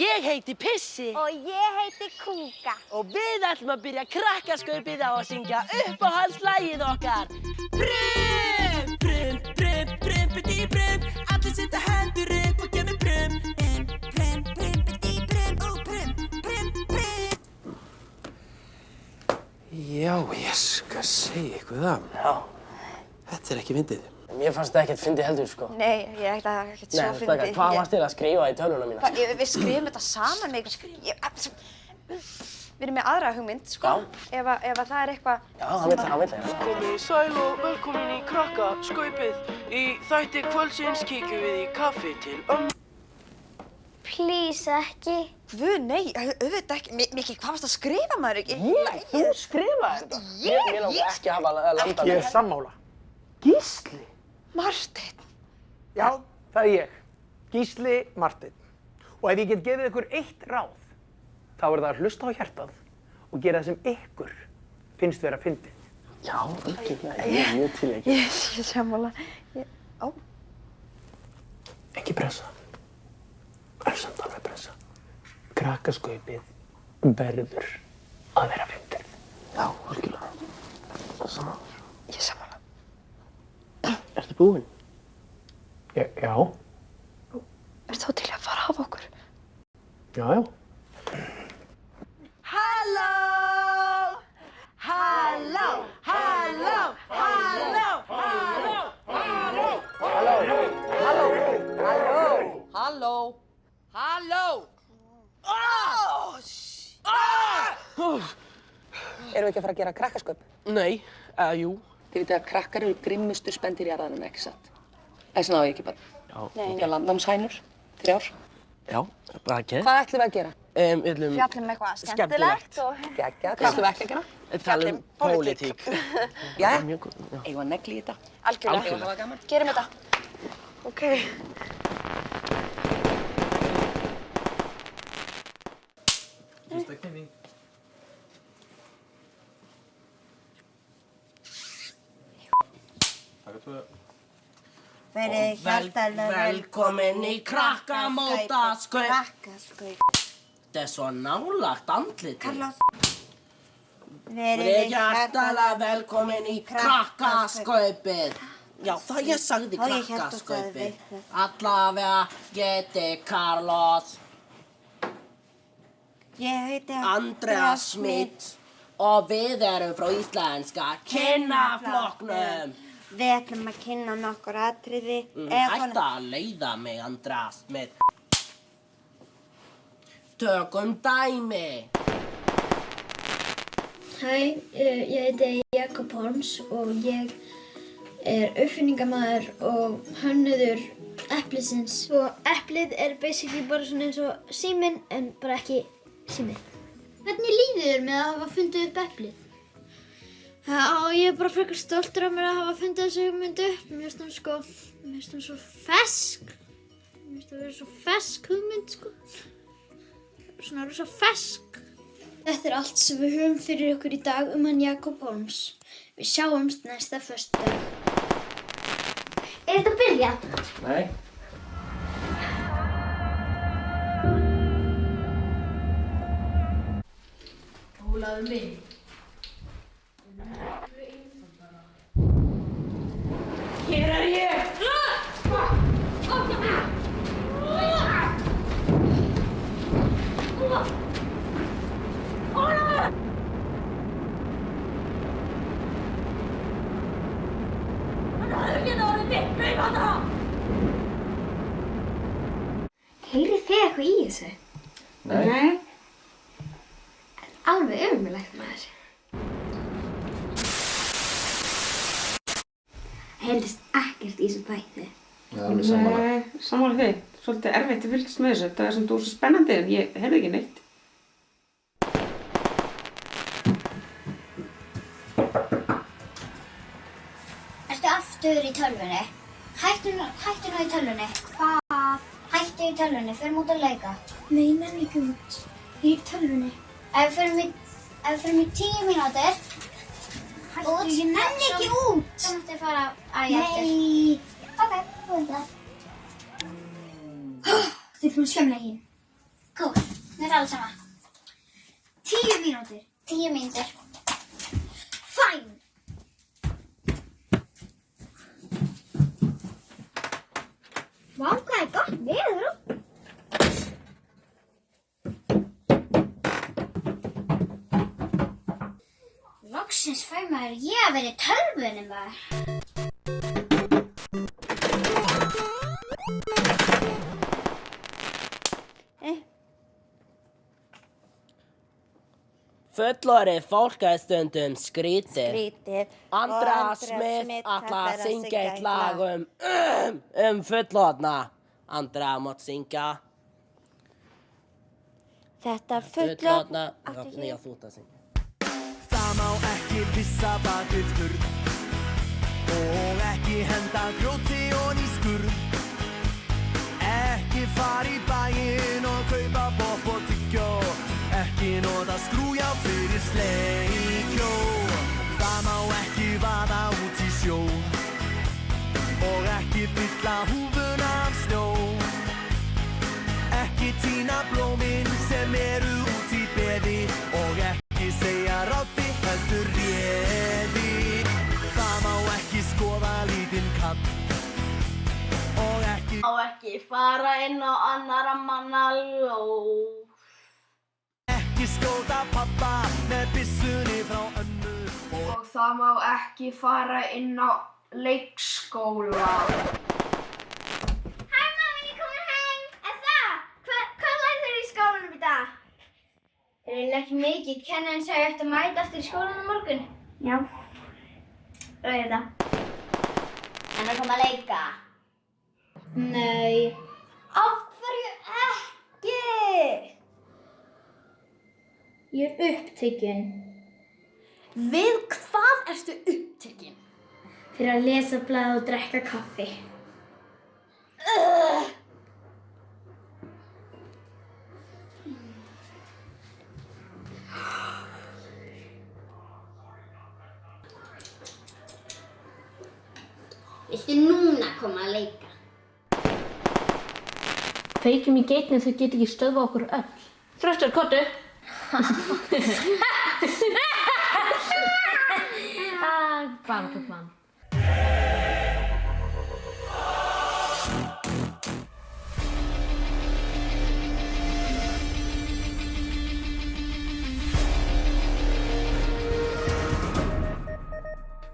Ég heiti Pissi. Og ég heiti Kúka. Og við ætlum að byrja krakkaskaupið á að syngja uppáhaldslagið okkar. Brum, brum, brum, brumpiti, brum. Allir setja hendur upp og gefa brum. Brum, brumpiti, brum og brum, brum, brum. Já, ég skal segja ykkur það. Já. Þetta ekki fyndið. Mér fannst þetta ekkert fyndið heldur, sko. Nei, ég ætla það ekkert svo fyndið. Hvað varst þér að skrifa í tölvuna mína? Við skrifum þetta saman með ykkur. Við erum með aðra hugmynd, sko. Já. Ef það er eitthvað... Já, hann vill það. Komið sæl og velkomin í krakkaskaupið. Í þætti kvöldsins kíkjum við í kaffi til Please, ekki. Guð, nei, auðvitað ekki. Mikki, hvað varst að skrifa maður ekki? Þú skrifaði þetta? Mér langar ekki að hafa landa Ég er sammála. Gísli? Marteinn. Já, það er ég. Gísli Marteinn. Og ef ég get gefið ykkur eitt ráð, þá er það að hlusta á hjartað og gera það sem ykkur finnst vera fyndið. Já, algjörlega. Ég er mjög til ekki. Ég er sammála. Ekki pressa. Það er samt alveg pressa. Krakkaskaupið verður að vera fyndið. Já, algjörlega. Sammála. Ég er sammála. Ertu búinn? Já. Ert þú til að fara af okkur? Já. Halló! Halló! Halló! Halló! Halló! Halló! Halló! Erum við ekki að fara að gera krakkasköp? Nei, jú. Þið vitið að krakkar eru grimmustu spendýr í jarðanum, ekki satt? Þess vegna á ég ekki bara. Já. Nei. Landnámshænur, 3. Já, bara ekki. Hvað ætlum við að gera? Við ætlum... Fjallum eitthvað skemmtilegt og... Geggjað. Hvað ætlum við ekki að gera? Tala um pólitík. Jæja, Mjög góð, já. eigum að negli í þetta. Algjörlega. Eigum að hafa gaman. Gerum þetta. Ok. Fyrsta kynning. Takk að Verið hjartanlega Velkomin í krakkamótaskaup. Krakkaskaup. Þetta er svo nálagt andlitið. Carlos. Verið hjartanlega velkomin í krakkaskaupið. Já, það ég sagði Og ég hélt að þú krakkaskaupið. sagðir Allavega geti Carlos, Ég heiti Andrea Smith og við erum frá íslenska kynnaflokknum. Við ætlum að kynna nokkur atriði. Hætta að leiða mig, Andrea Smith. Tökum dæmi. Hæ, ég heiti Jakob Holms og ég er uppfinningamaður og hönnuður eplisins. Og eplið er basically bara svona eins og síminn en bara ekki síminn. Hvernig líður þér með að hafa fundið upp eplið? Já, ég er bara frekar stoltur af mér að hafa fundið þessu hugmynd upp. Mér finnst hún svo fersk. Mér finnst það vera svo fersk hugmynd, sko. Svona rosa fersk. Þetta er allt sem við höfum fyrir ykkur í dag hann Jakob Holms. Við sjáumst næsta föstudag. Er þetta að byrja? Nei. Ólafur minn. Hér er ég! Heyrið þið eitthvað í þessu? Nei. Alveg ömurlegt maður. Heyrðist ekkert í þessu þætti. Já, alveg sammála. Nei, sammála þig. Svolítið erfitt að fylgjast með þessu. Það er sem þú er svo spennandi en ég heyrði ekki neitt. Ertu aftur í tölvunni? Hættu nú í tölvunni. Hvað? Hættu í tölvunni, förum út að leika. Nei, nenni ekki út. Ég er í tölvunni. Ef við förum í 10 mínútur. Út. Ég nenni ekki út. Þá máttu fara að ég eftir. Nei. Ok, þú veit það. Þið erum búin að skemla ekki. Góð. alveg sama. 10 mínútur. 10 mínútur. Fæn. Vá, hvað gott veður. Loksins fæ maður ég að vera í tölvunni maður. Fullorðið fólk er stundum skrítið. Skrítið. Andrea Smith ætlar að syngja eitt lag fullorðna. Andrea mátt syngja. Þetta fullorðna. Já, þú ert að syngja. Það má ekki pissa bak við skurð og ekki henda grjóti ofan í skurð. Ekki fara í bæinn og kaupa bopp og tyggjó. Ekki nota skrújárn fyrir sleikjó. Það má ekki vaða út í sjó og ekki fylla húfuna af snjó. Ekki tína blómin sem eru út í beði og ekki segja Robbi heldur réði. Það má ekki skoða lítinn kall og ekki Má ekki fara inn á annara manna lóð. Ekki skjóta pappa með byssunni frá ömmu Og það má ekki fara inn á leikskóla. Hæ mamma, ég komin heim. Hvað lærið þér í skólanum í dag? Ekki mikið. Kennarinn sagði eftir að mæta aftur í skólanum á morgun. Já. Auðvitað. En að koma að leika? Nei. Af hverju ekki? Ég er upptekin. Við hvað ertu upptekin? Fyrir að lesa blað og drekka kaffi. Viltu núna koma að leika? Kveikjum í geitni þau get ekki stöðva okkur öll. Þröstur, kottu. Barnaklubban.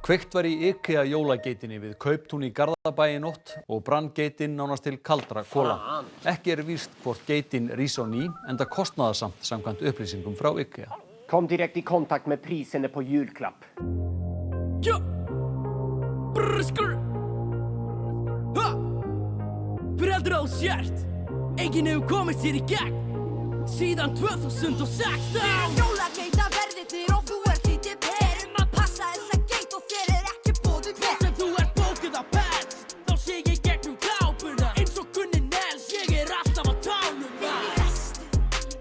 Kveikt var í IKEA jólageitinni við Kauptún í Garðabæ í nótt og brann geitin nánast til kaldra kola. Ekki víst hvort geitin rís á ný, enda kostnaðarsamt samkvæmt upplýsingum frá IKEA. Kom direkt i kontakt med priserna på julklapp. Ja! Brrskur! Ha! Föräldrar och kärt! Enginn hefur komið sér í gegn síðan 2016. Jólageita verðið þér og þú ert lítið per að passa þessa geit og þér ekki boðið Hvort sem þú ert bókuð á pens þá sé ég gegnum kápuna eins og Gunni Nels, ég alltaf á tánum. Við í resti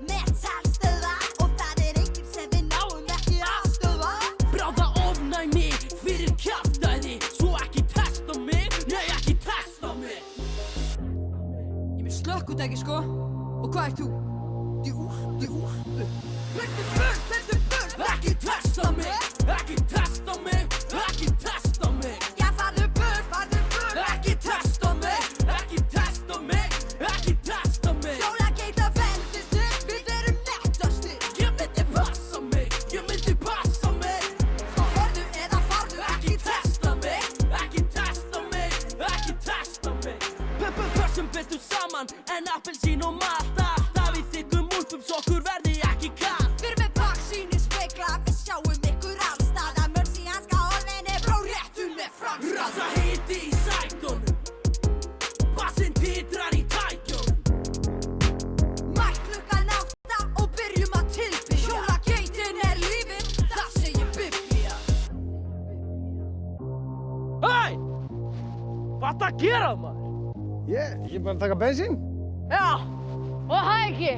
með talstöða og það enginn sem við náum ekki aðstöða. Bráða ofnæmi fyrir kjaftæði svo ekki testa mig, nei ekki testa mig. Ég með slökkudæki sko og hvað ert þú? Ekki testa mig, ekki testa mig, ekki testa mig. Já, farðu burt, Ekki testa mig, ekki testa mig, ekki testa mig. Jólageita verðið þér, við erum nettastir. Ég myndi passa mig, ég myndi passa mig. Svo hörðu eða farðu, Ekki testa mig, ekki testa mig, ekki testa mig. Pössum betur saman en appelsín og malta. Það við þykkum úlpum svo okkur verði ekki kalt. Fyrir með baksýni spekla, við sjáum ykkur allstaðar. Mörsi hanska orðinni, bró réttu með franska. Rasa hiti í sætunum, bassinn titrar í tækjunum. Mætt klukkan 8 og byrjum að tilbyggja. Jólageitin lífið, það segir Biblía. Hæ! Hvað ertu að gera, maður? Ég bara að taka bensín. Já, og það ekki.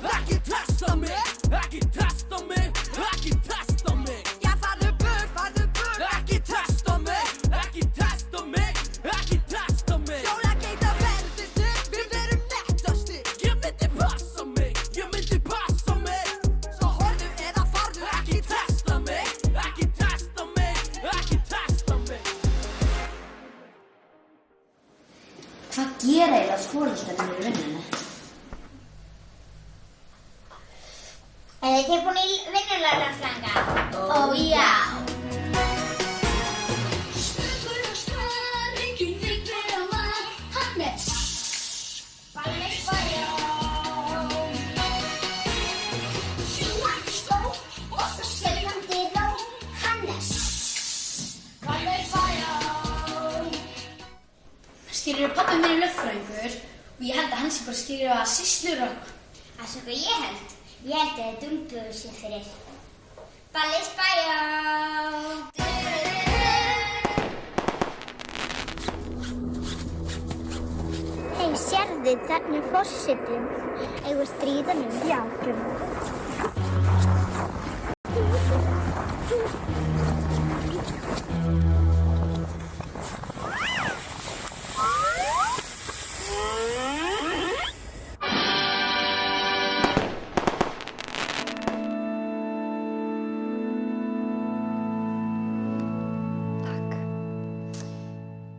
Ekki testa mig, ekki testa mig, ekki testa mig. Já, farðu burt, Ekki testa mig, ekki testa mig, ekki testa mig. Jólageita verðið þér, við erum Hvað gera eiginlega foreldrarnir í vinnunni? Þið tilbúin í vinnulagafræðinga? Ó, já! Skilur pabbi minn er lögfræðingur og ég held að hann sé bara skilur að sýslur og það er hvað ég held. Ég held að það dumbuðu sér fyrir Ballis Bæjó. Hei, sérðu, þarna er forsetinn. Eigum við stríða honum? Já, gerum við.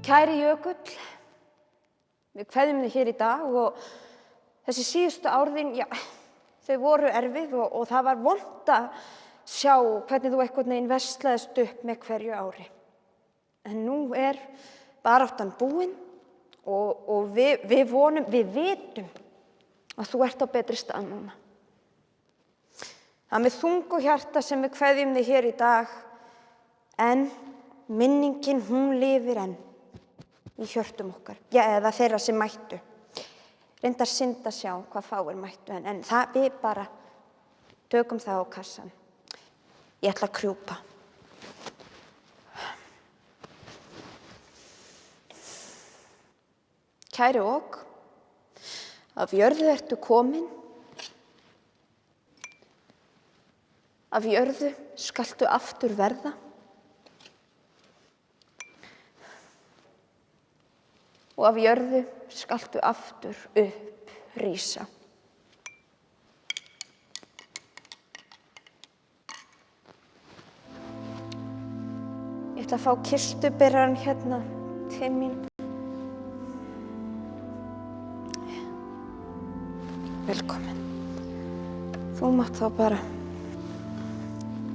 Kæri Jökull, við kveðjum þig hér í dag og þessi síðustu árðin, já, þau voru erfið og það var vont að sjá hvernig þú einhvern veginn veslaðist upp með hverju ári. En nú er baráttan búin og við vitum að þú ert á betri stað núna. Það er með þungu hjarta sem við kveðjum þig hér í dag, en minningin hún lifir enn. Í hjörtum okkar, já, eða þeirra sem mættu. Reyndar synd að sjá hvað fáir mættu, en það við bara tökum það á kassan. Ég ætla að krjúpa. Kæri ok, af jörðu ertu komin, af jörðu skaltu aftur verða. Og af jörðu skaltu aftur upp rísa. Ég ætla að fá kistuberan hérna til mín. Velkomin. Þú mátt þá bara,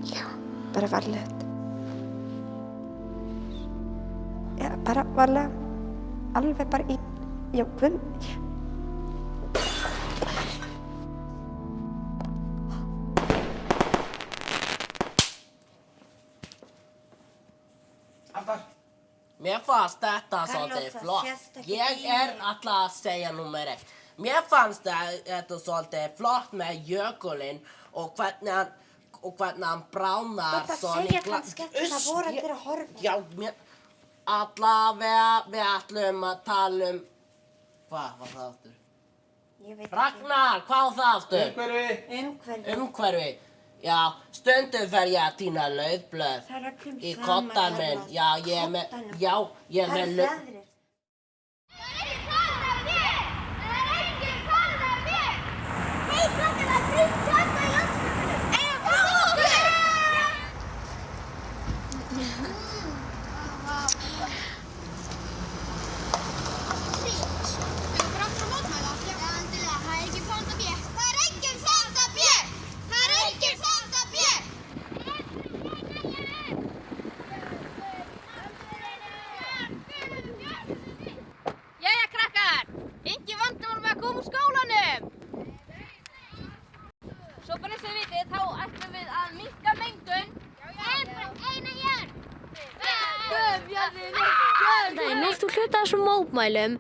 já, bara varlega. Já, bara varlega. Alveg bara í, já, hvern. Mér fannst þetta svolítið flott. Ég alltaf að segja númer 1. Mér fannst þetta svolítið flott með jökulinn og hvernig hann bránar svona í glas. Það voru allir að horfa. Já, allavega við ætlum að tala hvað var það aftur? Ragnar, hvað var það aftur? Umhverfi. Já, stundum fer ég að tína laufblöð í koddann minn. Já, ég er með laufblöð. Nú ert þú hluti af þessum mótmælum.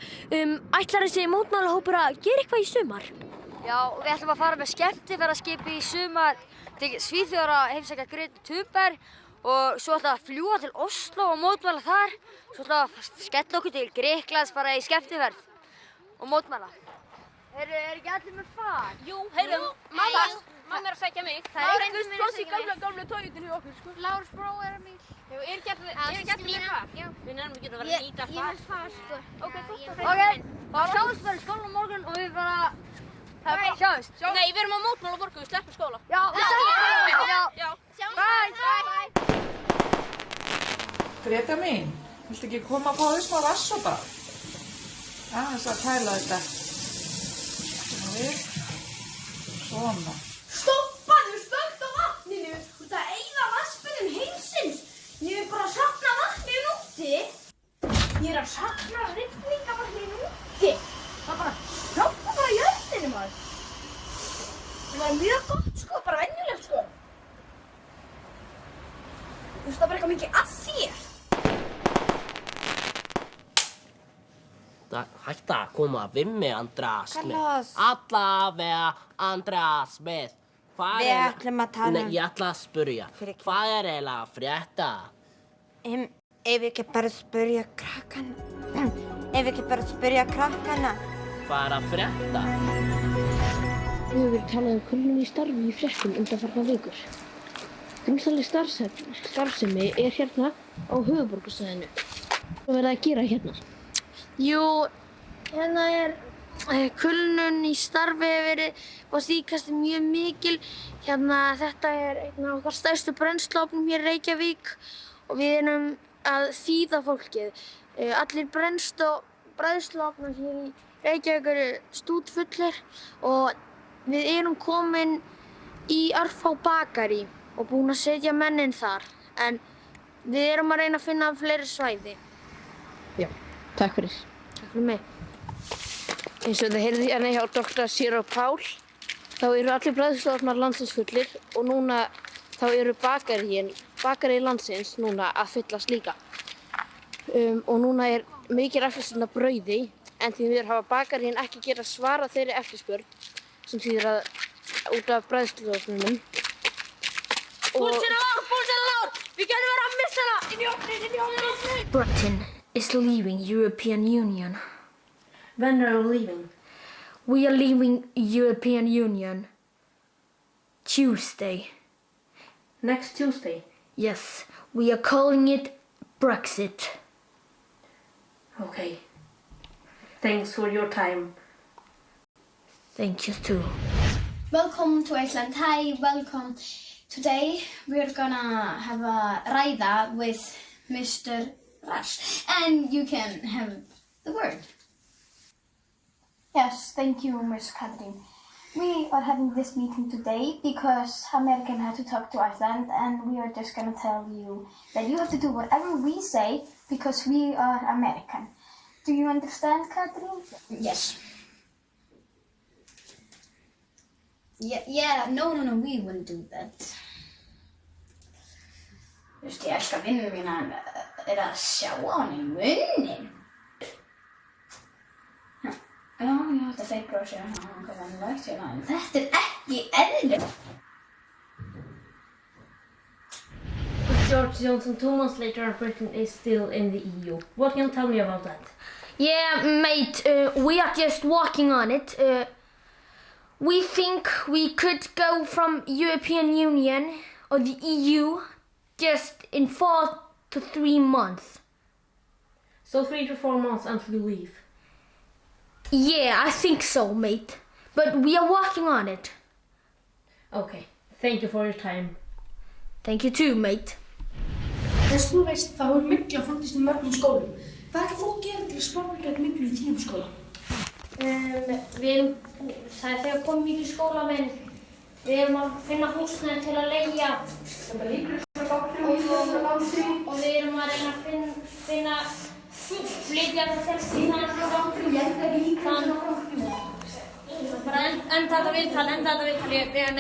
Ætlar þessi mótmælahópur að gera eitthvað í sumar? Já, við ætlum að fara með skemmtiferðaskipi í sumar til Svíþjóðar að heimsækja Gretu Thunberg og svo ætlum við að fljúga til Oslo og mótmæla þar. Svo ætlum við að skella okkur til Grikklands bara í skemmtiferð og mótmæla. Heyrðu, ekki allir með far? Jú, heyrðu, mamma er að sækja mig. Það er einhvers pláss í gamla Toyotinu hjá okkur, sko. Lárus brói er að mín. Er ekki allir með far? Já. Við nefnum ekki að vera að nýta far. Ég vil far, sko. Ok, þá sjáumst bara í skólanum á morgun og við bara sjáumst. Nei, við erum á mótmæla á morgun, við sleppum skóla. Já, við sleppum. Já. Bye. Greta mín, viltu ekki koma að fá þér smá rassopa? Aðeins að tæla þetta. Svona. Stoppaðu, slökkt á vatninu! Þú ert að eyða vatnsböðum heimsins! Ég er bara að sakna vatninu úti! Ég er að sakna rigningavatninu úti! Það bara hjálpa bara jörðinu, maður! Það var mjög gott, sko, bara venjulegt, sko! Þú veist, það bara eitthvað mikið að þér! Hætta að koma við mig, Andreas Smith. Carlos. Allavega, Andreas Smith. Við ætlum að tala um- Nei, ég ætla að spyrja. Hvað er eiginlega að frétta? Ef við ekki bara spyrja krakkana. Ef við ekki bara spyrja krakkana. Hvað er að frétta? Nú hefur verið talað um kulnun í starfi í fréttum undanfarnar vikur. Grunsamleg starfsemi er hérna á höfuðborgarsvæðinu. Hvað verður það að gera hérna? Jú, hérna er kulnun í starfi hefur verið á stíkasti mjög mikil. Hérna, þetta er einn af okkar stærstu brennsluofnum hér í Reykjavík og við erum að þýða fólkið. Allir brennsluofnar hér í Reykjavík eru stútfullir og við erum komin í Örfá bakarí og búin að setja mennin þar. En við erum að reyna að finna fleiri svæði. Já, takk fyrir. Takk fyrir mig. Eins og það heyrði hérna hjá Dr. Sýra Pál, þá eru allir bræðsluofnar landsins fullir og núna þá eru bakarí landsins núna að fyllast líka. Og núna er mikið eftirspurn af brauði, en því miður hafa bakaríin ekki getað svarað þeirri eftirspurn, sem þýðir að út af bræðsluofnunum. Púlsinn er lár! Við getum verið að missa hana! Inn í ofninn! Britain is leaving European Union. When are we leaving? We are leaving European Union Tuesday. Next Tuesday? Yes, we are calling it Brexit. Okay. Thanks for your time. Thank you too. Welcome to Iceland. Hi, welcome. Today we're gonna have a ræða with Mr. Rush, and you can have the word. Yes, thank you, Ms. Katrin. We are having this meeting today because American had to talk to Iceland, and we are just gonna tell you that you have to do whatever we say because we are American. Do you understand, Katrin? Yes. Yeah, no, we wouldn't do that. Þú veist, ég elska vinnur mína er að sjá á hann í munnin. Já, þetta er fake brosure, hvað vennilegt, en þetta er ekki eðlilegt. George Johnson, 2 months later, Britain is still in the EU. What can you tell me about that? Yeah, mate, we are just working on it. We think we could go from European Union or the EU just in 4 to 3 months. So 3 to 4 months until you leave? Yeah, I think so, mate. But we are working on it. Okay, thank you for your time. Thank you too, mate. Þess þú veist, þá mygla fundist í mörgum skólum. Hvað ætlar fólk að gera til að sporna gegn myglu í þínum skóla? Það er þegar komið mikið skólamenn. Við erum að finna húsnæði til að leigja. Og við erum að reyna að finna flytja það þess í bara enda þetta viðtal, ég nei. Við erum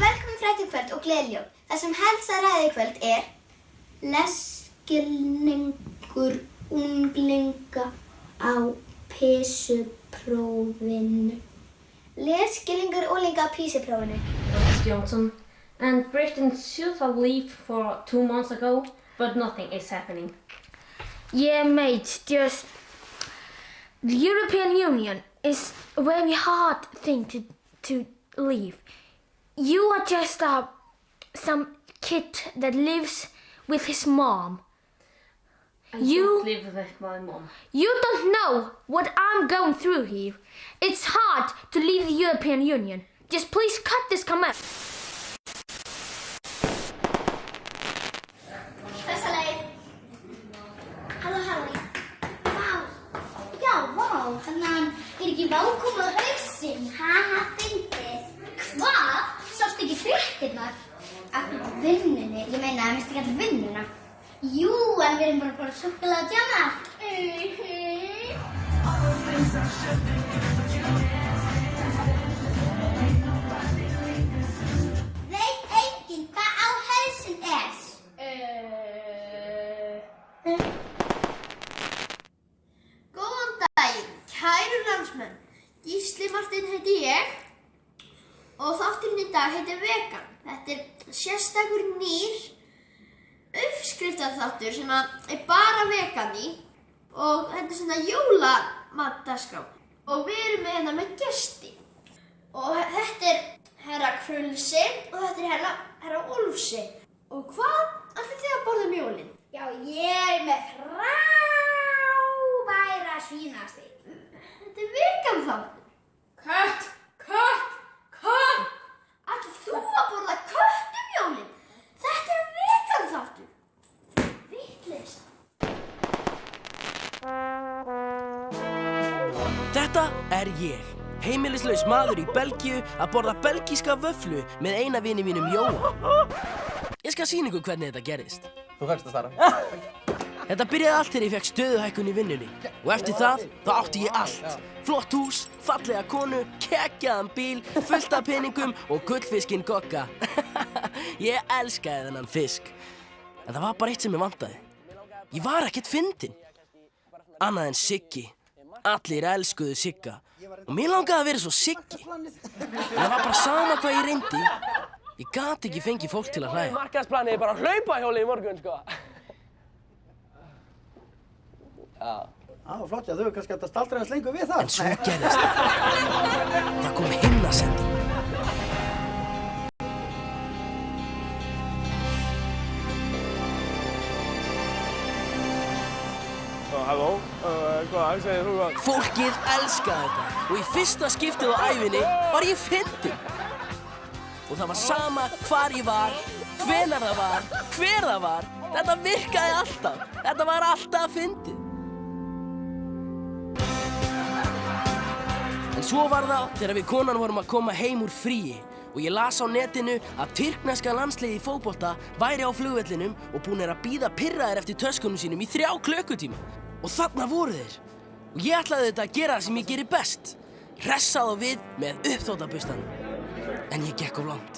velkomin frættikvöld og gleðiljól. Það sem helst að ræða í kvöld er lesskilningur unglinga á PISA-prófinu. Lesskilningur unglinga á PISA-prófinu. Johnson, and Britain should have left for 2 months ago, but nothing is happening. Yeah, mate, just the European Union is a very hard thing to leave. You are just some kid that lives with his mom. I don't live with my mom. You don't know what I'm going through here. It's hard to leave the European Union. Just please cut this comment. Halló. Vá. Já, vá. er ekki vákoma á hausinn. Haha, fyndið. Hvað? Sástu ekki fréttirnar? Af vinnunni, ég meina, minnstu ekki allir vinnuna. Jú, en við erum bara að borða súkkulaði og djama. Veit enginn hvað á hausinn er? Góðan daginn, kæru landsmenn. Gísli Marteinn heiti ég og þátturinn í dag heitir Vegan. Þetta er sérstakur nýr uppskriftarþáttur sem er bara vegan í og þetta er svona jólamatdagskrá og við erum með gesti og þetta er herra Krulsi og þetta er herra Úlfsi. Og hvað ætlið þið að borða jólin? Já, ég er með frábæra svínasteik. Þetta er vegan þáttur. Kött! Ætlið þú að borða kött jólin? Þetta er vegan þáttur. Vitleysa. Þetta er ég, heimilislaus maður í Belgíu að borða belgíska vöfflu með eina vini mínum Jóa. Ég skal sýna ykkur hvernig þetta gerðist. Þú fékkst að starra. Þetta byrjaði allt þegar ég fekk stöðuhækkun í vinnunni og eftir það, þá átti ég allt. Flott hús, fallega konu, kekkjaðan bíl, fullt af peningum og gullfiskinn Gogga. Ég elskaði þennan fisk. En það var bara eitt sem ég vantaði. Ég var ekkert fyndinn. Annað en Siggi. Allir elskuðu Sigga. Og mér langaði að vera svo Siggi. En það var bara sama hvað ég reyndi. Ég gat ekki fengið fólk til að hlæja. Markaðsplanið er bara að hlaupa hjóli í morgun, sko. Flott, já, þú hefur kannski hægt að staldra hans lengur við það. En svo gerðist það. Það kom himnasending. Halló, hvað segir þú? Fólkið elskaði þetta og í fyrsta skiptið á ævinni var ég fyndinn. Og það var sama hvar ég var, hvenær það var, hver það var. Þetta virkaði alltaf. Þetta var alltaf fyndið. En svo var það þegar við konan vorum að koma heim úr fríi og ég las á netinu að tyrkneska landsliðið í fótbolta væri á flugvellinum og búnir að bíða pirraðir eftir töskunum sínum í 3 klukkutíma. Og þarna voru þeir. Og ég ætlaði þetta að gera það sem ég geri best. Hressa þá við með uppþvottabustanum. En ég gekk of langt.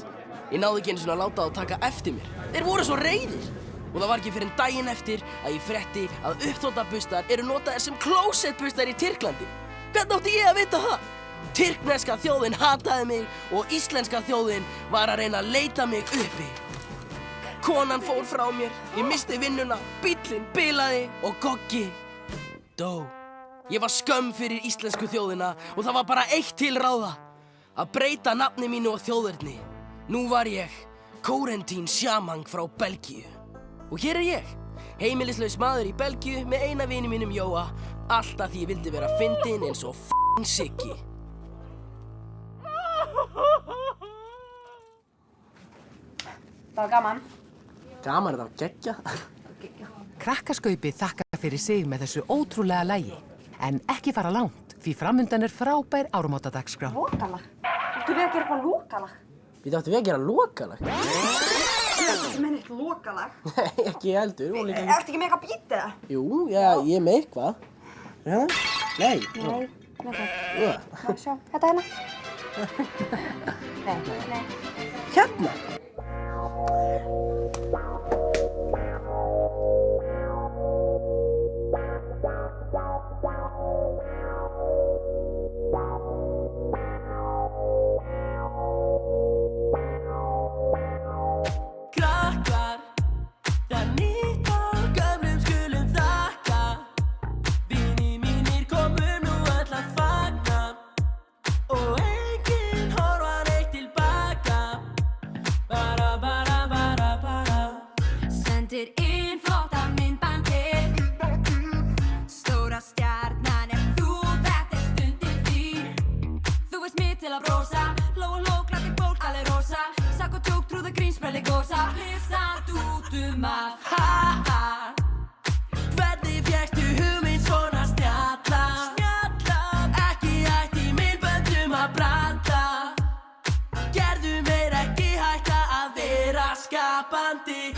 Ég náði ekki einu svona að láta þá taka eftir mér. Þeir voru svo reiðir. Og það var ekki fyrr en daginn eftir að ég frétti að uppþvottabustar eru notaðir sem klósettbustar í Tyrklandi. Hvernig átti ég að vita það? Tyrkneska þjóðin hataði mig og íslenska þjóðin var að reyna að leita mig uppi. Konan fór frá mér, ég missti vinnuna, bíllinn bilaði og Goggi dó. Ég var skömm fyrir íslensku þjóðina og það var bara eitt til ráða. Að breyta nafni mínu og þjóðerni. Nú var ég Corentin Shamang frá Belgíu. Og hér er ég, heimilislaus maður í Belgíu með eina vini mínum Jóa. Alltaf því ég vildi vera fyndinn eins og f***ing Siggi. Það var gaman. Gaman, þetta var geggja. Krakkaskaupið þakkar fyrir sig með þessu ótrúlega lagi. En ekki fara langt, því framundan er frábær áramótadagskrá. Lokalag? Áttu við að gera eitthvað lokalag? Við áttum við að gera lokalag. Ég meina eitt lokalag. Nei, ekki heldur. Ertu ekki með eitthvað beat eða? Jú, já, ég er með eitthvað. Hérna? Nei. Nei, með það. Má sjá, þetta hérna. Nei. Hérna? Krakkar, það nýtt á gömlum skulum þakka. Vinir mínir komu nú öll að fagna og enginn horfa neitt tilbaka. Bara. Sendir inn flotta myndbandið. Stóra stjarnan er þú, þetta er stundin þín. Þú veist mig til að brosa, hló, gladdi fólk, alveg rosa. Sakk og tjók, trúðu grín, sprelli gósa. Hlissamt út að ha. Hvernig fékkstu hugmynd svona snjalla? klappandi